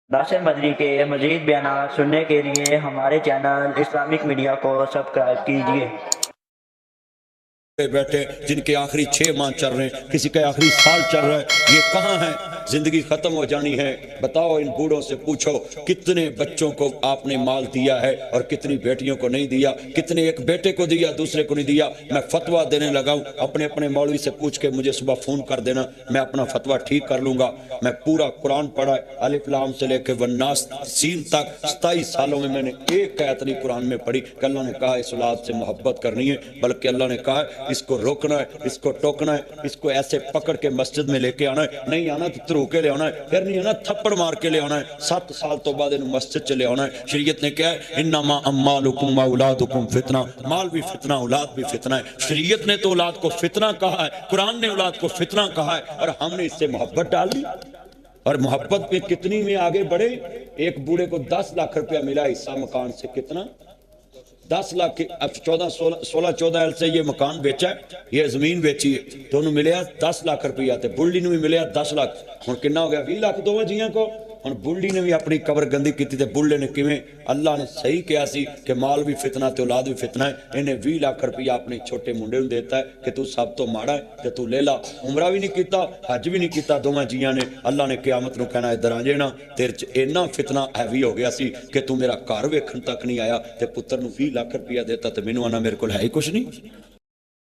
नासिर मदनी के मज़ीद बयान सुनने के लिए हमारे चैनल इस्लामिक मीडिया को सब्सक्राइब कीजिए। बैठे जिनके आखिरी 6 माह चल रहे हैं, किसी के आखिरी साल चल रहा है, ये कहाँ है? जिंदगी खत्म हो जानी है। बताओ, इन बूढ़ों से पूछो कितने बच्चों को आपने माल दिया है और कितनी बेटियों को नहीं दिया, कितने एक बेटे को दिया दूसरे को नहीं दिया। मैं फतवा देने लगा हूं, अपने अपने मौलवी से पूछ के मुझे सुबह फोन कर देना, मैं अपना फतवा ठीक कर लूंगा। मैं पूरा कुरान पढ़ा है, अलिफ लाम से लेके वन्नास सीन तक 27 सालों में मैंने एक आयत नहीं कुरान में पढ़ी कि अल्लाह ने कहा इस औलाद से मोहब्बत करनी है, बल्कि अल्लाह ने कहा इसको रोकना है, इसको टोकना है, इसको ऐसे पकड़ के मस्जिद में लेके आना है, नहीं आना तो तरू के ले आना है, फिर नहीं आना थप्पड़ मार के ले आना है। 7 साल तो बाद इन मस्जिद च ले आना है। शरीयत ने क्या है, इन्नमा अम्मालुकुम व औलादुकुम फितना, माल भी फितना औलाद भी फितना है। शरीयत ने तो औलाद को फितना कहा है, कुरान ने औलाद को फितना कहा है, और हमने इससे मोहब्बत डाल दी। और मोहब्बत पे कितनी में आगे बढ़े। एक बूढ़े को 10 लाख रुपया मिला हिस्सा मकान से, कितना 10 लाख, अब 16-14 से ये मकान बेचा है, ये जमीन बेची है, तो उन्होंने मिले 10 लाख रुपया, बुढ़ी ने भी मिले 10 लाख, हुण कितना हो गया 20 लाख दोवें जियां को। हुण बुढ़ी ने भी अपनी कबर गंदी की ते बुढ़े ने किवें? अल्लाह ने सही कहा सी कि माल भी फितना ते औलाद भी फितना है। इन्हें 20 लाख रुपया अपने छोटे मुंडे नूं देता है कि तू सब तो माड़ा है ते तू ले ला। उमरा भी नहीं कीता, हज भी नहीं कीता दोवें जियां ने। अल्लाह ने क़यामत नूं कहना इधर आ जाना, तेरे च इन्ना फितना हैवी हो गया सी कि तू मेरा घर वेखण तक नहीं आया, ते पुत्र नूं 20 लाख रुपया देता ते मैनूं आना मेरे कोल है ही कुछ नहीं।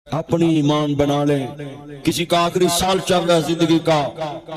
अपनी ईमान बना लें। किसी का आखिरी साल चल रहा है जिंदगी का,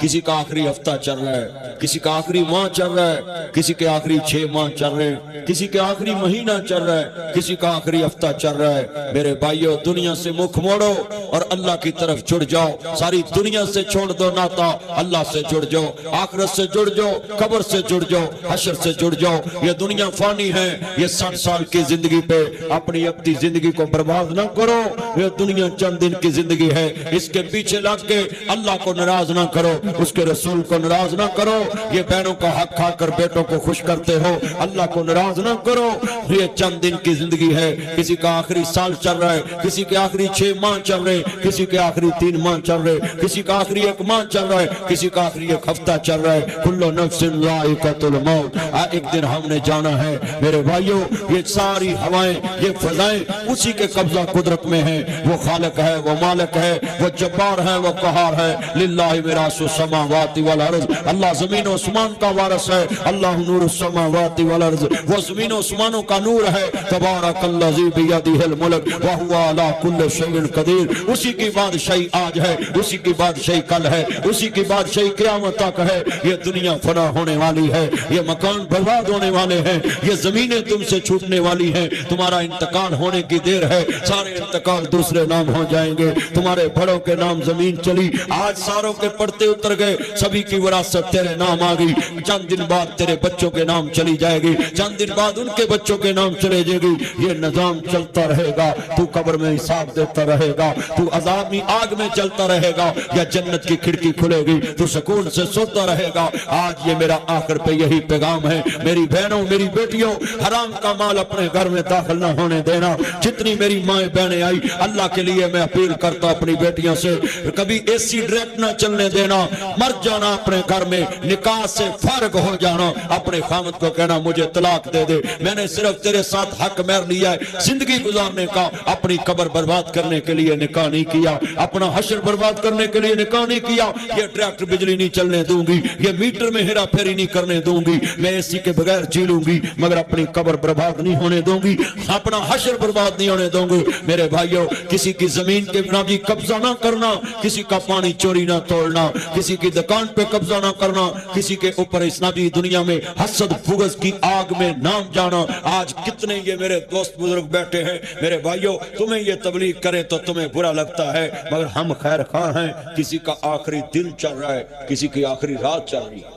किसी का आखिरी हफ्ता चल रहा है, किसी का आखिरी माह चल रहा है, किसी के आखिरी 6 माह चल रहे हैं, किसी के आखिरी महीना चल रहा है, किसी का आखिरी हफ्ता चल रहा है। मेरे भाइयों, दुनिया से मुख मोड़ो और अल्लाह की तरफ जुड़ जाओ। सारी दुनिया से छोड़ दो नाता, अल्लाह से जुड़ जाओ, आखिरत से जुड़ जाओ, कब्र से जुड़ जाओ, हशर से जुड़ जाओ। ये दुनिया फानी है, ये 60 साल की जिंदगी पे अपनी जिंदगी को बर्बाद ना करो। ये दुनिया चंद दिन की जिंदगी है, इसके पीछे लग के अल्लाह को नाराज ना करो, उसके रसूल को नाराज ना करो। ये बहनों का हक खाकर बेटों को खुश करते हो, अल्लाह को नाराज ना करो। ये चंद दिन की जिंदगी है, किसी का आखिरी साल चल रहा है, किसी के आखिरी 6 माह चल रहे, किसी के आखिरी 3 माह चल रहे, किसी का आखिरी 1 माह चल रहा है, किसी का आखिरी 1 हफ्ता चल रहा है। कुल्लु नफ्सिन ज़ाइक़तुल मौत, एक दिन हमने जाना है। मेरे भाइयों, ये सारी हवाएं, ये फजाएं उसी के कब्जा कुदरत में है। वो खालिक है, वो मालिक है, वो जब्बार है, वो कहार है। लिल्लाहि मिरासुस समावाति वल अर्ज़, अल्लाह ज़मीन आसमान का वारिस है। अल्लाह नूरुस समावाति वल अर्ज़, वो ज़मीन आसमानों का नूर है। तबारकल्लज़ी बियदिहिल मुल्क व हुवा अला कुल्लि शैइन क़दीर, उसी की बादशाही आज है, उसी की बादशाही कल है, उसी की बादशाही क़यामत तक है। ये दुनिया फना होने वाली है, ये मकान बर्बाद होने वाले हैं, ये ज़मीनें तुमसे छूटने वाली हैं, तुम्हारा इंतकाल होने की देर है। सारे इंतकाल दूसरे नाम हो जाएंगे। तुम्हारे बड़ों के नाम जमीन चली, आज सारों के पड़ते उतर गए, सभी की विरासत तेरे नाम आ गई। चंद दिन बाद तेरे बच्चों के नाम चली जाएगी, चंद दिन बाद उनके बच्चों के नाम चले जाएगी। ये निजाम चलता रहेगा। तू कब्र में हिसाब देता रहेगा, तू अजाब की आग में चलता रहेगा, या जन्नत की खिड़की खुलेगी, तू सुकून से सोता रहेगा। आज ये मेरा आखिर पे यही पैगाम है, मेरी बहनों, मेरी बेटियों, हराम का माल अपने घर में दाखिल न होने देना। जितनी मेरी माएं बहनें आई, अल्लाह के लिए मैं अपील करता अपनी बेटियों से, कभी एसी डायरेक्ट ना चलने देना। मर जाना अपने घर में, निकाह से फारिग हो जाना, अपने खामद को कहना मुझे तलाक दे दे, मैंने सिर्फ तेरे साथ हक मेहर लिया है जिंदगी गुजारने का, अपनी कब्र बर्बाद करने के लिए निकाह नहीं किया, अपना हशर बर्बाद करने के लिए निकाह नहीं किया। ये डायरेक्ट बिजली नहीं चलने दूंगी, ये मीटर में हेरा फेरी नहीं करने दूंगी, मैं एसी के बगैर जी लूंगी, मगर अपनी कब्र बर्बाद नहीं होने दूंगी, अपना हशर बर्बाद नहीं होने दूंगी। मेरे भाइयों, किसी की जमीन के बिना भी कब्जा ना करना, किसी का पानी चोरी ना तोड़ना, किसी की दुकान पे कब्जा ना करना, किसी के ऊपर इस नबी दुनिया में हसद बुग़्ज़ की आग में नाम जाना। आज कितने ये मेरे दोस्त बुजुर्ग बैठे हैं। मेरे भाइयों, तुम्हें ये तबलीग करे तो तुम्हें बुरा लगता है, मगर हम खैर खां हैं। किसी का आखिरी दिन चल रहा है, किसी की आखिरी रात चल रही है,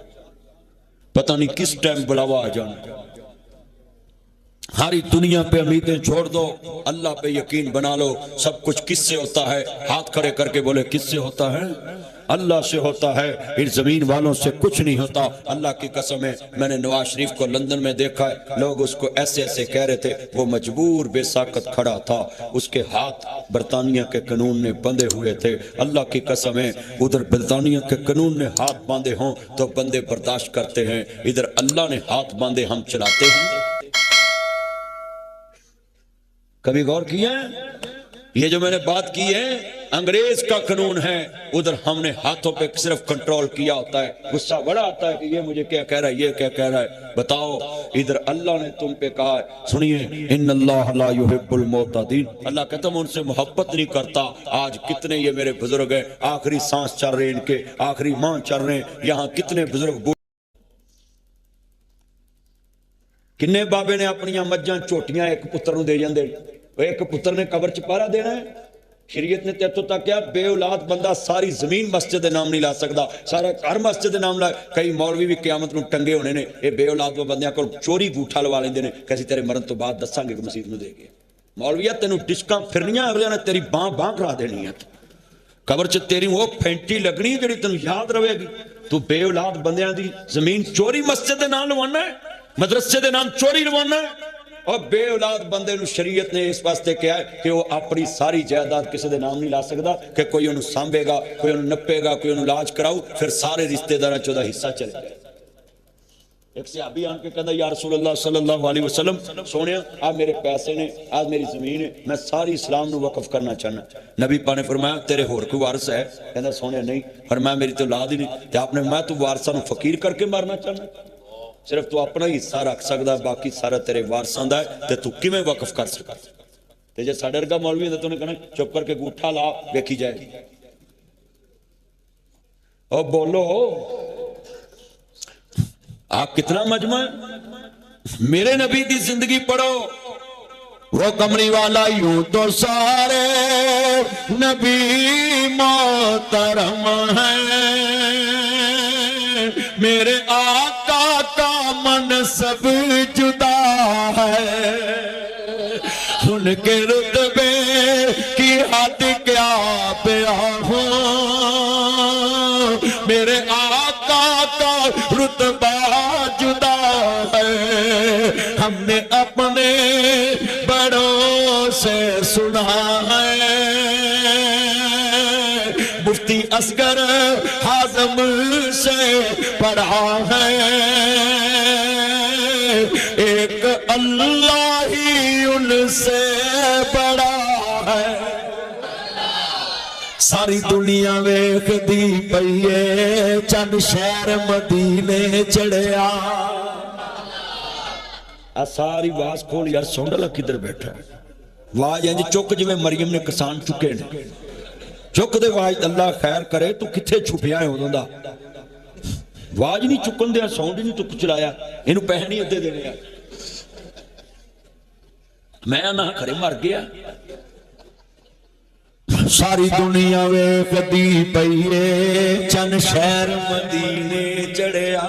पता नहीं किस टाइम बुलावा आ जाना। सारी दुनिया पे उम्मीदें छोड़ दो, अल्लाह पे यकीन बना लो। सब कुछ किससे होता है? हाथ खड़े करके बोले किससे होता है? अल्लाह से होता है। इन जमीन वालों से कुछ नहीं होता। अल्लाह की कसम है, मैंने नवाज शरीफ को लंदन में देखा है, लोग उसको ऐसे ऐसे कह रहे थे, वो मजबूर बेसाकत खड़ा था, उसके हाथ बरतानिया के कानून ने बंधे हुए थे। अल्लाह की कसम है, उधर बरतानिया के कानून ने हाथ बांधे हों तो बंदे बर्दाश्त करते हैं, इधर अल्लाह ने हाथ बांधे हम चलाते हैं। कभी गौर किया है? ये जो मैंने बात की है अंग्रेज का कानून है, उधर हमने हाथों पे सिर्फ कंट्रोल किया होता है। गुस्सा बड़ा आता है कि ये मुझे क्या कह रहा है, ये क्या कह रहा है। बताओ, इधर अल्लाह ने तुम पे कहा है, सुनिए, इन्नल्लाह ला युहिब्बुल मुअतदीन, अल्लाह कहता मैं उनसे मोहब्बत नहीं करता। आज कितने ये मेरे बुजुर्ग हैं, आखिरी सांस चल रहे हैं इनके, आखिरी माह चल रहे हैं, यहाँ कितने बुजुर्ग, किन्ने बाबे ने अपनियां मज्जां झोटियां एक पुत्र नूं दे जांदे, एक पुत्र ने कबर च पहरा देना है। शरीयत ने इत्थों तक क्या, बेऔलाद बंदा सारी जमीन मस्जिद दे नाम नहीं ला सकदा, सारा घर मस्जिद दे नाम ला। कई मौलवी भी क़यामत नूं टंगे होने ने, ये बेऔलाद बंदियां कोल चोरी गूठा लवा लेंदे ने, कैसी तेरे मरण तो बाद दसांगे कि मसीह नूं दे गए। मौलविया तेनू डिस्कां फिरनियां, अगले ने तेरी बांह करा देनी है, कबर च तेरी वो फैंटी लगनी जिहड़ी तेनू याद रहेगी। तू बेऔलाद बंदियां दी जमीन चोरी मस्जिद दे नाम लवाना है, मदरसे दे नाम चोरी लवाना है। और बेऔलाद बंदे नूं शरीयत ने इस वास्ते कहा है कि वो अपनी सारी जायदाद किसी दे नाम नहीं ला सकता, कि कोई उन्हें सांभेगा, कोई उन्हें नपेगा, कोई उन्हें इलाज कराऊ, फिर सारे रिश्तेदारां चों दा हिस्सा चले जाए। एक सहाबी आन के कहता, या रसूलल्लाह सल्लल्लाहु अलैहि वसल्लम, सोने आ मेरे पैसे ने, आज मेरी जमीन है, मैं सारी इस्लाम नूं वक्फ करना चाहना। नबी पाक ने फरमाया तेरे होर कोई वारिस है? कहता सोने नहीं। फरमाया मेरी तो औलाद ही नहीं। ते आपने मैं तू वारिसां नूं फकीर करके मारना चाहना? सिर्फ तू अपना ही हिस्सा रख सकदा, बाकी सारा तेरे वारसां दा है, ते तू किवें वक्फ कर सकदा? ते जे साडे वर्गा मौलवी हुंदा तो उन्हें कहना चुप करके गूठा ला, वेखी जाएगी। ओ बोलो, आप कितना मजमा है? मेरे नबी की जिंदगी पढ़ो, वो कमली वाला यूं तो सारे नबी मोहतरम है, मेरे आका का मन सब जुदा है, उनके रुतबे की हद क्या बयां हो, मेरे आका का रुतबा जुदा है, हमने अपने बड़ों से सुना है। मुफ्ती असगर हाज़म से पढ़ा है, एक अल्लाह ही उनसे बड़ा है। सारी दुनिया वेखदी पईए, चंद शहर मदीने चढ़िया। आ सारी वाज खोल यार, सुन ला किधर बैठा है। वाज इंज चुक जिवें मरियम ने किसान चुके ने, चुक दे वाज, अल्लाह खैर करे। तू किथे छुपिया है उदों दा? वाज नहीं चुकन दिया, साउंड नहीं तू चलाया, इनू पैसे नहीं अद्धे देने आ। मैं ना खरे मर गया। सारी दुनिया वेखदी पईए, चंद शहर मदीने चढ़िया।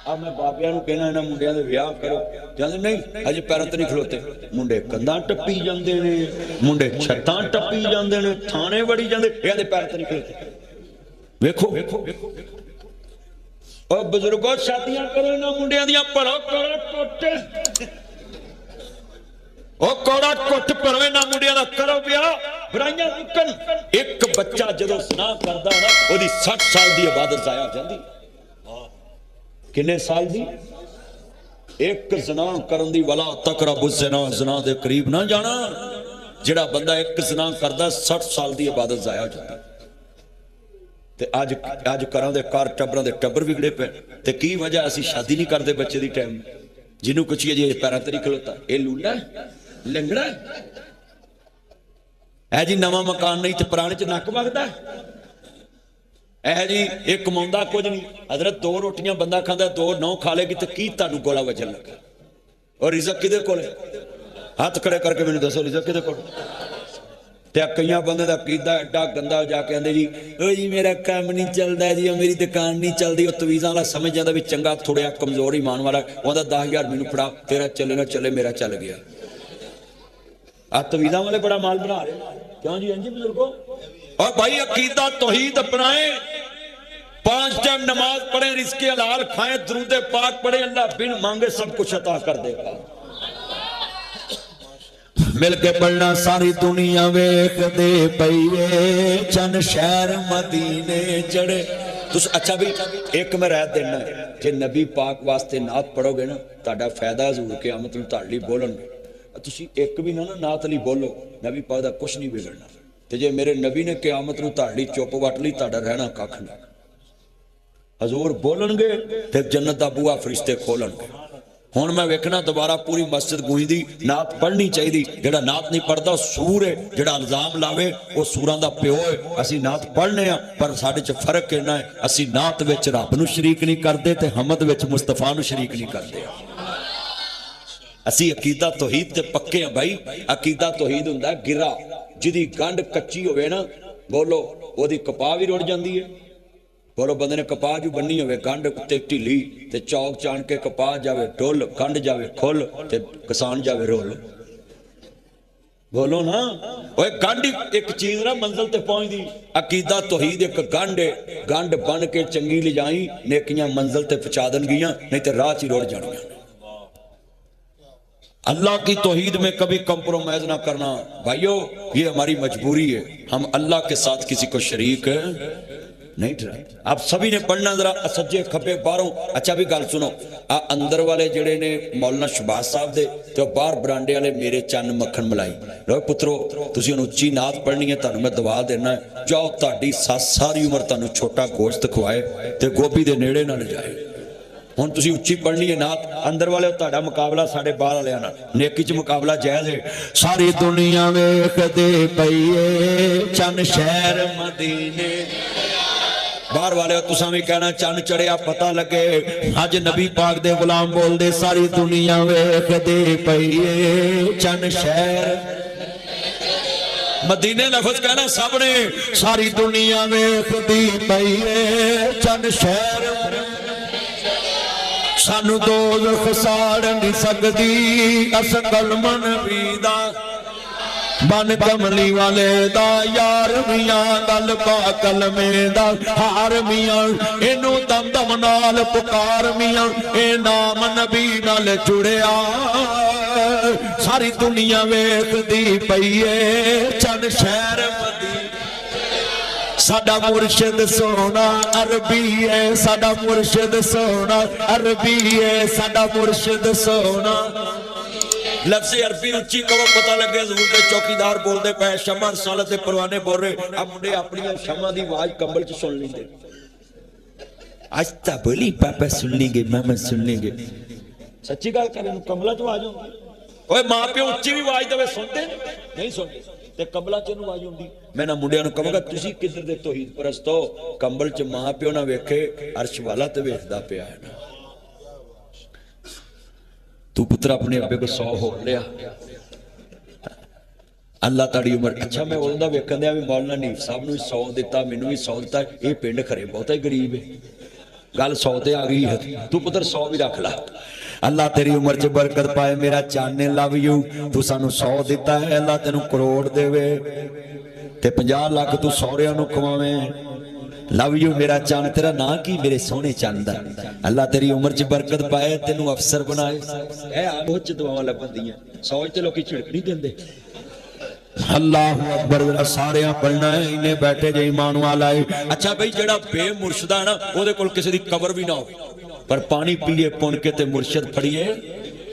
अब मैं बाबिया नूं कहना इन्हां मुंडियां दे विआह करो, कहंदे नहीं अजे पैरां ते नहीं खलोते। मुंडे कंधां टप्पी जांदे ने, मुंडे छत्तां टप्पी जांदे ने, थाने वड़ी जांदे, इहदे पैर ते नहीं खलोते। वेखो ओ बुजुर्गो, शादियां करो इन्हां मुंडियां दियां, भरो करो टुट, ओ कोड़ा कुट भरो इन्हां मुंडियां दा, करो विआह, बुराइयां मुकन। एक बच्चा जदों ज़िना करदा ना, ओदी 60 साल दी इबादत जाया हो जांदी। किन्ने साल दी? एक ज़िना करन दी, वला तकरबु ज़िना, ज़िना दे करीब ना जाना। जिहड़ा बंदा एक ज़िना करदा 60 साल दी इबादत जाया हो जांदी। ते अज घरां दे घर टब्बरां दे टब्बर विगड़े पे, ते की वजह? असीं शादी नहीं करदे बच्चे दी टाइम। जिन्नू कुछ ये पैरां ते नहीं खलोता, ये लूला लंगड़ा है जी। नवा मकान नहीं तो पुराने च नक वगदा है जी। ये कमाउंदा कुछ नहीं। हजरत 2 रोटियां बंदा खांदा, 2 9 खा लेगी तो की तुहानू गोला वजन लगा? और रिज़क किहदे कोल? हाथ खड़े करके मैनूं दसो, रिज़क किहदे कोल? ਤੇ ਕਈਆਂ ਬੰਦੇ ਦਾ ਅਕੀਦਾ ਐਡਾ ਗੰਦਾ ਜਾ ਕੇ ਆਂਦੇ ਜੀ ਓ ਜੀ ਮੇਰਾ ਕੰਮ ਨਹੀਂ ਚੱਲਦਾ ਜੀ, ਮੇਰੀ ਦੁਕਾਨ ਨਹੀਂ ਚੱਲਦੀ। ਉਹ ਤਵੀਜ਼ਾਂ ਵਾਲਾ ਸਮਝ ਜਾਂਦਾ ਵੀ ਚੰਗਾ ਥੋੜ੍ਹਾ ਕਮਜ਼ੋਰ ਈਮਾਨ ਵਾਲਾ, ਉਹਦਾ 10,000 ਮੈਨੂੰ ਫੜਾ, ਤੇਰਾ ਚੱਲੇ ਨਾ ਚੱਲੇ ਮੇਰਾ ਚੱਲ ਗਿਆ। ਆ ਤਵੀਜ਼ਾਂ ਵਾਲੇ ਬੜਾ ਮਾਲ ਬਣਾ ਰਹੇ क्यों जी? जी बुजुर्गो, और भाई अकीदा तौहीद अपनाए, 5 टाइम नमाज पढ़े, रिज़्क़े हलाल खाएं, दुरूद पाक पढ़े, अल्लाह बिन मांगे सब कुछ अता कर देगा। मिलके पढ़ना सारी दुनिया वेख दे पईए, चन शहर मदीने चढ़े। अच्छा भी एक मैं रायत देना है, जे नबी पाक वास्ते नात पढ़ोगे ना, ताड़ा फायदा हजूर क़यामत नूं तुहाडे लई बोलणगे। तुसीं एक भी ना नात लई बोलो, नबी पाक दा कुछ नहीं बिगड़ना। ते जे मेरे नबी ने क़यामत नूं तुहाडे लई चुप वट लई, तुहाडा रहना कख नहीं। हजूर बोलणगे ते जन्नत दा बूहा फरिश्ते खोलणगे। हुण मैं वेखना दोबारा पूरी मस्जिद गूंजदी, नात पढ़नी चाहिए। जिहड़ा नात नहीं पढ़दा सूर है, जिहड़ा इल्जाम लावे वो सूरां दा प्यो है। असीं नात पढ़ने आ, पर साडे च फर्क इन्ना है, असीं नात विच रब नूं शरीक नहीं करदे ते हमद विच मुस्तफा नूं शरीक नहीं करदे। असी अकीदा तौहीद ते पक्के हैं भाई। अकीदा तौहीद हुंदा गिरा, जिहदी गंढ कच्ची होवे ना, बोलो ओदी कपाह भी रुड़ जांदी है। बोलो बंदे ने कपाह जो बन्नी होवे, गंढ उत्ते ढिली ते चौक चाण के कपाह जावे डुल, गंढ जावे खुल ते किसान जावे रोल। बोलो ना, ओए गंढ एक चीज ना मंजिल ते पहुंचदी। अकीदा तौहीद एक गंढ है, गंढ बन के चंगी ले जाई, नेकियां मंजिल ते पहुंचा देणगियां, नहीं ते राह च ही रुड़ जाणगियां। अल्लाह की तौहीद में कभी कंप्रोमाइज ना करना भाइयों, ये हमारी मजबूरी है। हम अल्लाह के साथ किसी को शरीक नहीं ठहराते। आप सभी ने पढ़ना जरा सज्जे खब्बे बाहरों। अच्छा भी गल सुनो, आ अंदर वाले जेड़े ने मौलाना शहबाज साहब दे ते बाहर बरांडे वाले मेरे चन्न मक्खन मलाई। लो पुत्रो, तुसीं हुण उच्ची नात पढ़नी है, तुहानूं मैं दुआ देना है, जाओ तुहाडी सस सारी उम्र तुहानूं छोटा गोश्त खवाए ते गोभी दे नेड़े ना ले जाए। हुण तुसीं उच्ची पढ़नी है नात, अंदर वाले तुहाडा मुकाबला साडे बाहर वालियां नाल, नेकी च मुकाबला जायज़ है। सारी दुनिया वेखदे पईए, चन शहर मदीने। बाहर वाले तुसां भी कहना चन चढ़िया पता लगे। अज नबी पाक दे गुलाम बोलदे, सारी दुनिया वेखदे पईए, चन शहर मदीने। लफ्ज कहना सबने, सारी दुनिया वेखदी पईए, चन शहर। सानू दोज़ख साड़ नहीं सकदी, असगल मन बीदा बन कमली वाले दा यार मियां, गल पा कलमे दा हार मियां, इनू दम दम नाल पुकार मियां, ए नाम नबी नाल जुड़िया। सारी दुनिया वेखदी पईए, चन शहर मदीने। साडा मुर्शिद सोना अरबी है, साडा मुर्शिद सोना अरबी है, साडा मुर्शिद सोना। लफ्ज़ अरबी उच्ची कहो पता लगे हज़ूर दे चौकीदार बोलते पे, शमा रसालत दे परवाने बोल रहे। अब मुंडे अपनी शमा दी आवाज कंबल च सुन लेंदे। आज ता बोली पापा सुन लेंगे, मामा सुन लेंगे। सच्ची गल करें कंबला च आवाज होंदी। ओए मां प्यो उच्ची भी आवाज देवे सुनते नहीं सुनते, ते कंबला च आवाज होंदी। मैं ना मुंडिया नूं कहांगा तुसीं किधर दे तौहीद परस्त हो, कंबल च मां प्यो ना वेखे, अर्श वाला ते वेखदा पिया है ना। तू पुत्र अपने अब्बे को 100 हो लिया, अल्लाह ताड़ी उम्र। अच्छा मैं उहदा वेखण दिया भी मौलाना नीफ साहब नूं 100 दिता, मैनूं भी 100 दिता, ये पिंड खरे बहुता ही गरीब है। गल 100 ते आ गई है, तू पुत्र 100 भी रख ला। अल्लाह तेरी उम्र च बरकत पाए। मेरा चाने लव यू, तू सानू 100 दिता है, अल्लाह तेनू करोड़ देवे ते 50 लाख तू सौरिया नू खवावे। लव यू मेरा चान। तेरा ना की मेरे सोने चांदा, अल्लाह तेरी उम्र च बरकत पाए, तेनू अफसर बनाए। ए आगो च दुआवां लभदियां, 100 ते लोकी झिड़क नहीं देंदे। अल्लाह अकबर सारे पढ़ना है, इन्हें बैठे जे ईमान वाला है। अच्छा भाई जेड़ा बेमुर्शदा है ना, ओदे कोल किसी दी कबर भी ना हो, पर पानी पीए पुन के ते मुर्शद फड़िए।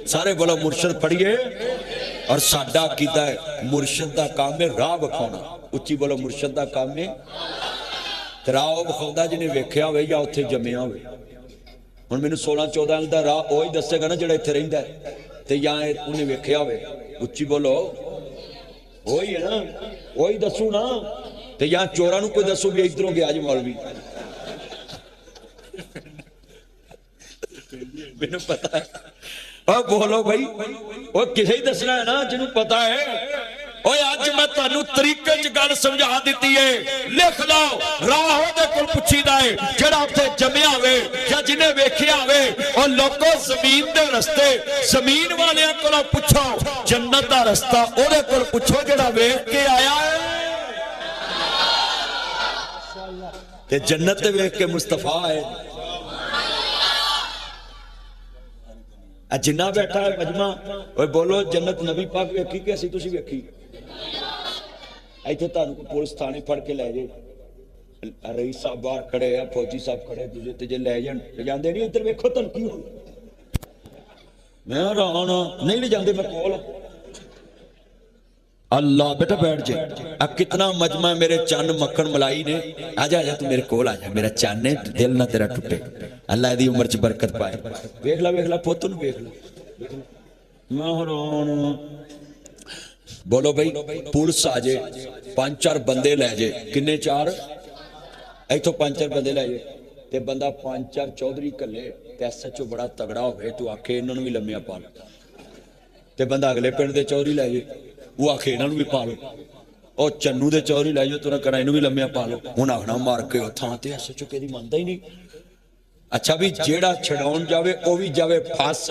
सारे बोलो मुर्शद फड़िए। और साडा अकीदा है मुर्शद दा काम है राह विखाउणा। उच्ची बोलो मुर्शद दा काम है राह विखाउंदा, जिन्हें वेख्या होवे या उत्थे जम्मिया होवे। हुण मैनूं 16-14 दा राह ओही दस्सेगा ना जेड़ा इत्थे रहिंदा है, ते या उन्हें वेख्या होवे। उच्ची बोलो वही है ना, वही दसू ना। ते यहाँ चोरा नूं कोई दसो भी इधरों गया जी मौलवी, मैनूं पता है। और बोलो भाई, वो किसे ही दसना है ना जिन्हों पता है। ओए अज मैं तुहानू तरीके च गल समझा दी है, लिख लो। राह ओहदे कोल पुछीदा है जिहड़ा उत्थे जम्मिया होवे या जिन्हें वेखिया होवे। और लोगों जमीन दे रस्ते जमीन वालियां कोलों पुछो, जन्नत दा रस्ता ओहदे कोल पुछो जिहड़ा वेख के आया है ते जन्नत वेख के मुस्तफा है। जिन्ना बैठा है मजमा, ओए बोलो जन्नत नबी पाक वेखी कि असीं तुसीं वेखी? इत्थे तुहानू पुलिस थाने फड़ के लै जाए, रईस साहब बाहर खड़े आ, फौजी साहब खड़े दूजे ते जे लै जाण ते जांदे नहीं, इधर वेखो तुहानू की हो। मैं हैरान नहीं ले जांदे, मैं कोल अल्लाह बेटा बैठ जा। अब कितना मजमा मेरे चन्न मक्खन मलाई ने, आजा आजा तू मेरे कोल आजा, मेरा चन्न है, दिल ना तेरा टुटे, अल्लाह दी उम्र च बरकत पाए। वेख ला पुत्त नूं वेख ला। मैं हैरान बोलो भाई पुलिस आ जाए, 5-4 बंदे लै जाए, किन्ने 4 इथों 5-4 बंदे लै जाए ते बंदा 5-4 चौधरी कले ते SHO बड़ा तगड़ा होवे, तू आखे इन्हां नूं भी लम्मिया पा लो, ते बंदा अगले पिंड दे चौधरी लै जाए, वो आखे इन्हां नूं भी पा लो, और चन्नू दे चौधरी लै जाओ, तुरा करा इनू भी लम्मिया पा लो। हुण आखना मार के थां ते SHO कहदी मनदा ही नहीं। अच्छा भी जेड़ा छड़ाउण जावे ओ भी जावे फस,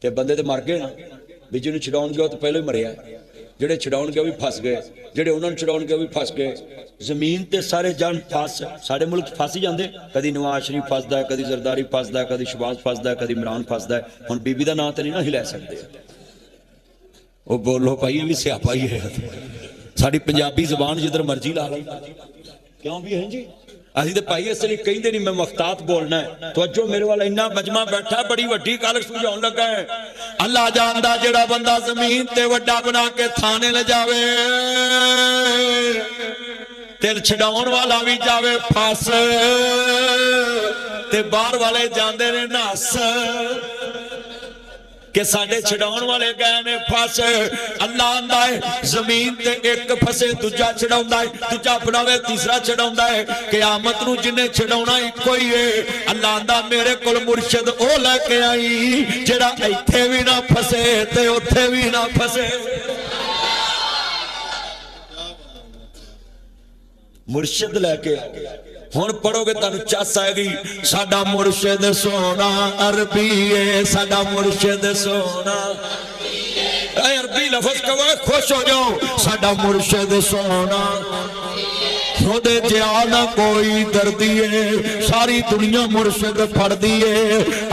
ते बंदे ते मर गए ना, भी जिन्हूं छड़ाउण गया तो पहले ही मरिया, जेड़े छड़ाउण गए भी फस गए, जेड़े उन्हां नूं छड़ाउण गए भी फस गए। जमीन ते सारे जान फस, साडे मुल्क फस ही जांदे, कदी नवाज शरीफ फसदा है, कदी जरदारी फसदा है, कदी शहबाज फसदा है, कदी इमरान फसदा है। हुण बीबी दा नां ते नहीं ना ही लै सकदे। ओ बोलो भाई ये भी स्यापा ही है, साडी पंजाबी जबान जिधर मर्जी ला लो, क्यों भी है जी। असीं ते भाई इसलिए कहिंदे नहीं, मैं मुख्तात बोलना है। तो अजो मेरे वाला इन्ना मजमा बैठा, बड़ी वड्डी गल समझाउण लगा है। अल्लाह जानदा जेड़ा बंदा जमीन ते वड्डा बना के थाने ले जावे, दिल छड़ाउण वाला भी जावे फस, ते बाहर वाले जांदे ने नस कि साडे छड़ाउण वाले गए ने फस। अल्लाह आंदा है जमीन ते एक फसे दूजा छड़ाउंदा है, दूजा बनावे तीसरा छड़ाउंदा है। क़यामत नूं जिन्ने छड़ाउणा इक्को ही है। अल्लाह आंदा मेरे कोल मुर्शिद ओ लैके आई जेड़ा इत्थे भी ना फसे ते उत्थे भी ना फसे। मुर्शिद लैके हुण पढ़ोगे तुहानू चस आएगी। साडा मुर्शिद सोना अरबी है, साडा मुर्शिद सोना अरबी लफ्ज कहो खुश हो जाओ। साडा मुर्शिद सोना ओदे जिया ना कोई दर्दी है, सारी दुनिया मुर्शिद फड़दी है,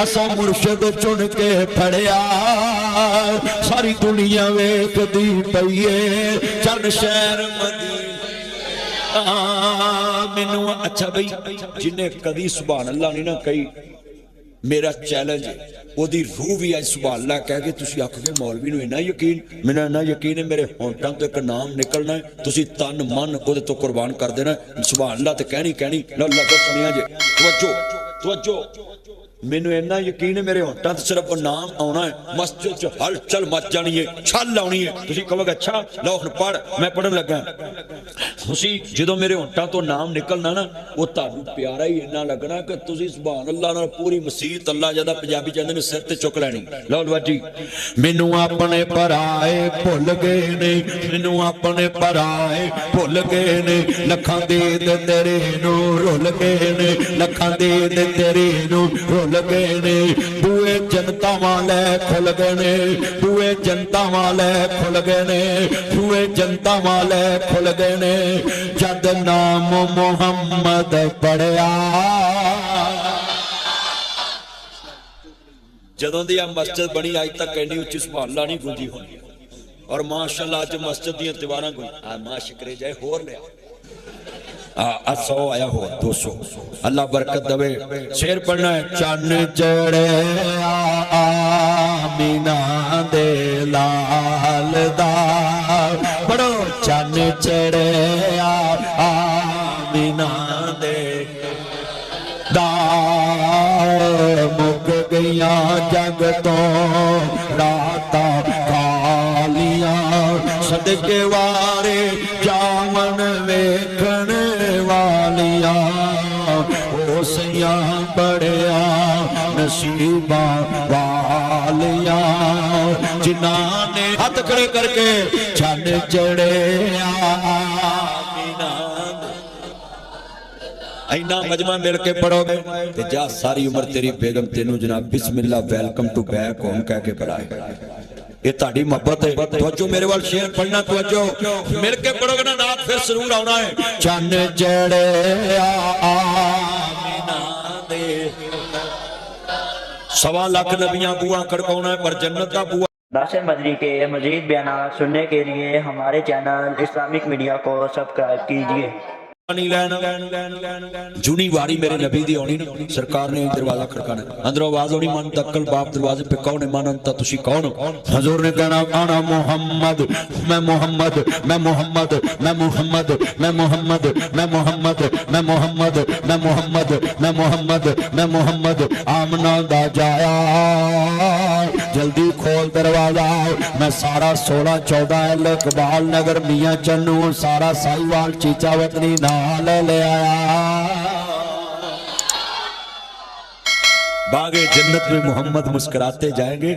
असा मुर्शिद चुन के फड़िया, सारी दुनिया वेखदी पई है, चल शहर मदीना मैनू। अच्छा भाई जिन्हें कदी सुभान अल्लाह नहीं ना कही, मेरा चैलेंज है ओदी रूह भी आज सुभान अल्लाह कह के तुसी आखोगे मौलवी नूं इन्ना यकीन, मैनूं इन्ना यकीन है मेरे होंठां तो एक नाम निकलना है, तुसी तन मन ओदे तो कुर्बान कर देना। सुभान अल्लाह ते कहनी लो लफ्ज़ सुनिया जे, तवज्जो मैनू इन्ना यकीन है मेरे होंठां ते सिर्फ नाम आना है, मस्जिद च हलचल मच जानी है, छल आनी है। तुसी कहोगे अच्छा लो हुण पढ़, मैं पढ़न लगा। तुसी जदों मेरे होंठां तो नाम निकलना ना वो तुहानू प्यारा ही इन्ना लगना कि तुसी सुभान अल्लाह नाल पूरी मसीत अल्लाह जदा पंजाबी कहंदे ने सिर ते चुक लैनी। लो जी मैनू अपने पराए भुल गए ने, मैनू अपने पराए भुल गए ने, लखां दे तेरे नूं रुल गए ने, लखां दे तेरे नूं रुल गए ने, बूए जनता वाले खुल गए ने, बूए जनता वाले खुल गए ने, बूए जनता वाले खुल गए ने, जद नाम मुहम्मद पढ़िया। जदों दी मस्जिद बनी अज तक इन्नी उच्ची सुभान अल्लाह नहीं गूंजी होनी, और माशाअल्लाह अज मस्जिद दी दीवारां गूंज मां शुक्रे जाए होर लिया 100 आया हो 200 अल्लाह बरकत दवे। शेर पढ़ना है। चन्न चढ़े आमीना दे लाल दा, पढ़ो चन्न चढ़े आमीना दे दा, मुक गईया जग तो राता खालियां, सदके वारे जावन वेखण वालिया, होसियां बड़िया नसीबा वालिया, जिन्हां ने हाथ खड़े करके चन चढ़िया इन्ना मजमा मिल के पढ़ोगे ते जा सारी उम्र तेरी बेगम तेनू जनाब बिस्मिल्लाह वेलकम टू बैक होम कह के पढ़ाए ये ताड़ी मोहब्बत है तवज्जो मेरे वाल शेर पढ़ना तवज्जो मिल के पढ़ोगे ना नाथ फिर जरूर आना है चन चढ़िया आमीना दे सवा लाख नबियां बुआ खड़काउना है पर जन्नत दा बुआ नासिर मदनी के मजीद बयान सुनने के लिए हमारे चैनल इस्लामिक मीडिया को सब्सक्राइब कीजिए। जूनी वारी मेरे नबी दी आनी ना सरकार ने दरवाजा खड़काना अंदरों आवाज होनी मन तक्कल बाप दरवाजे पे कौन है मन अंता तुसी कौन हजूर ने कहना आना मोहम्मद मैं मोहम्मद मैं मोहम्मद मैं मोहम्मद मैं मोहम्मद मैं मोहम्मद मैं मोहम्मद मैं मोहम्मद मैं मोहम्मद मैं मोहम्मद आमना दा जाया जल्दी खोल दरवाजा मैं सारा 16 14 इकबाल नगर मियां चन्नू सारा साहिवाल चीचा वतनी नाल ले आया बागे जन्नत में मोहम्मद मुस्कुराते जाएंगे।